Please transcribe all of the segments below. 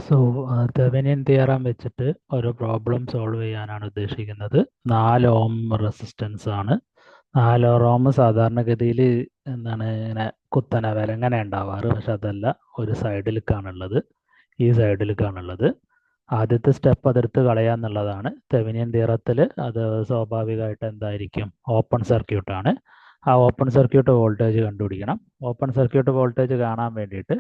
So Thevenin theorem വെച്ചിട്ട് ഒരു problem solve ചെയ്യാനാണ് ഉദ്ദേശിക്കുന്നത്. 4 ഓം റെസിസ്റ്റൻസ് ആണ്. 4 ഓം സാധാരണഗതിയിൽ എന്താണ് ഇങ്ങനെ കുത്തനെ വിലങ്ങനെ ഉണ്ടാവാറ്, പക്ഷെ അതല്ല, ഒരു സൈഡിലേക്കാണുള്ളത്, ഈ സൈഡിലേക്കാണുള്ളത്. ആദ്യത്തെ സ്റ്റെപ്പ് അതെടുത്ത് കളയാന്നുള്ളതാണ്. തെവെനിൻ തിയറത്തിൽ അത് സ്വാഭാവികമായിട്ട് എന്തായിരിക്കും, ഓപ്പൺ സർക്യൂട്ടാണ്. ആ ഓപ്പൺ സർക്യൂട്ട് വോൾട്ടേജ് കണ്ടുപിടിക്കണം. ഓപ്പൺ സർക്യൂട്ട് വോൾട്ടേജ് കാണാൻ വേണ്ടിയിട്ട്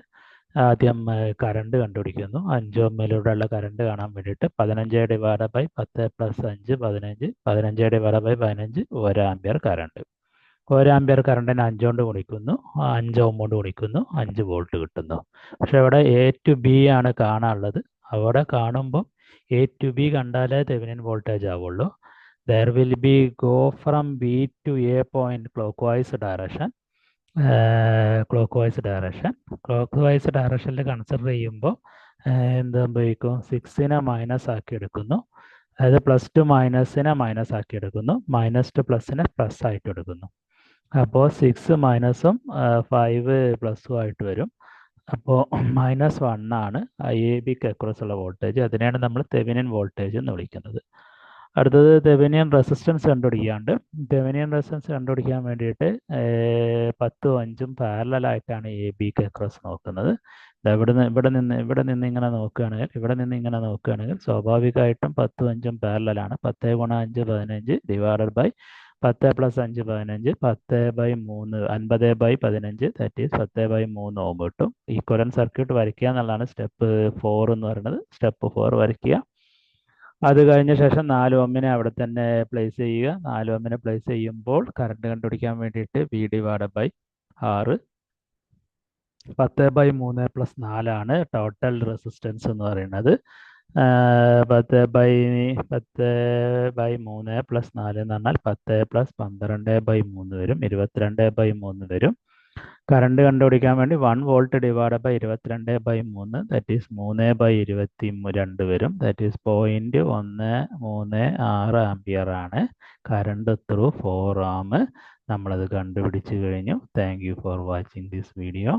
ആദ്യം കറണ്ട് കണ്ടുപിടിക്കുന്നു. 5 ഓമിലൂടെയുള്ള കറണ്ട് കാണാൻ വേണ്ടിയിട്ട് 15/10 + 5 15, 15/15 1 ആംപിയർ കറണ്ട്. 1 ആംപിയർ കറണ്ടിനെ 5 കൊണ്ട് ഗുണിക്കുന്നു, 5 ഓം കൊണ്ട് ഗുണിക്കുന്നു, 5 വോൾട്ട് കിട്ടുന്നു. പക്ഷെ ഇവിടെ എ ടു ബി ആണ് കാണാനുള്ളത്. അവിടെ കാണുമ്പോൾ എ ടു ബി കണ്ടാലേ തെവെനിൻ വോൾട്ടേജ് ആവുള്ളൂ. There will be go from B to A point clockwise direction. Clockwise ഡയറക്ഷനിൽ കൺസിഡർ ചെയ്യുമ്പോൾ എന്ത് സംഭവിക്കും, 6നെ മൈനസ് ആക്കി എടുക്കുന്നു. അതായത് +2 മൈനസിനെ മൈനസ് ആക്കി എടുക്കുന്നു, -2 പ്ലസിനെ പ്ലസ് ആയിട്ട് എടുക്കുന്നു. അപ്പോൾ 6 മൈനസും 5 പ്ലസും ആയിട്ട് വരും. അപ്പോൾ -1 ആണ് എ ബിക്ക് അക്രോസ് ഉള്ള വോൾട്ടേജ്. അതിനെയാണ് നമ്മൾ തെവെനിൻ വോൾട്ടേജ് എന്ന് വിളിക്കുന്നത്. അടുത്തത് തെവെനിൻ റെസിസ്റ്റൻസ് കണ്ടുപിടിക്കാണ്ട്. തെവെനിൻ റെസിസ്റ്റൻസ് കണ്ടുപിടിക്കാൻ വേണ്ടിയിട്ട് 10ഉം 5ഉം പാരലലായിട്ടാണ് എ ബിക്ക് അക്രോസ് നോക്കുന്നത്. ഇവിടെ നിന്ന് ഇങ്ങനെ നോക്കുകയാണെങ്കിൽ സ്വാഭാവികമായിട്ടും 10ഉം 5ഉം പാരലലാണ്. 10 × 5 15 ഡിവൈഡഡ് ബൈ 10 + 5 15, 10/3 50/15, ദാറ്റ് ഈസ് 10/3 ഓം കിട്ടും. ഈക്വലന്റ് സർക്യൂട്ട് വരയ്ക്കുക എന്നുള്ളതാണ് സ്റ്റെപ്പ് 4 എന്ന് പറയുന്നത്. സ്റ്റെപ്പ് 4 വരയ്ക്കുക. അത് കഴിഞ്ഞ ശേഷം 4 ഓമിനെ അവിടെ തന്നെ പ്ലേസ് ചെയ്യുക. 4 ഓമിനെ പ്ലേസ് ചെയ്യുമ്പോൾ കറണ്ട് കണ്ടുപിടിക്കാൻ വേണ്ടിയിട്ട് V/6, 10/3 + 4 ആണ് ടോട്ടൽ റെസിസ്റ്റൻസ് എന്ന് പറയുന്നത്. 10/3 + 4 എന്ന് പറഞ്ഞാൽ 10 + 12/3 വരും, 22/3 വരും. കറണ്ട് കണ്ടുപിടിക്കാൻ വേണ്ടി 1 volt divided by 22/3, that is 3/22 വരും. ദാറ്റ് ഈസ് 0.136 ആംപിയർ ആണ് കറണ്ട് ത്രൂ 4 ഓം. നമ്മളത് കണ്ടുപിടിച്ച് കഴിഞ്ഞു. Thank you for watching this video.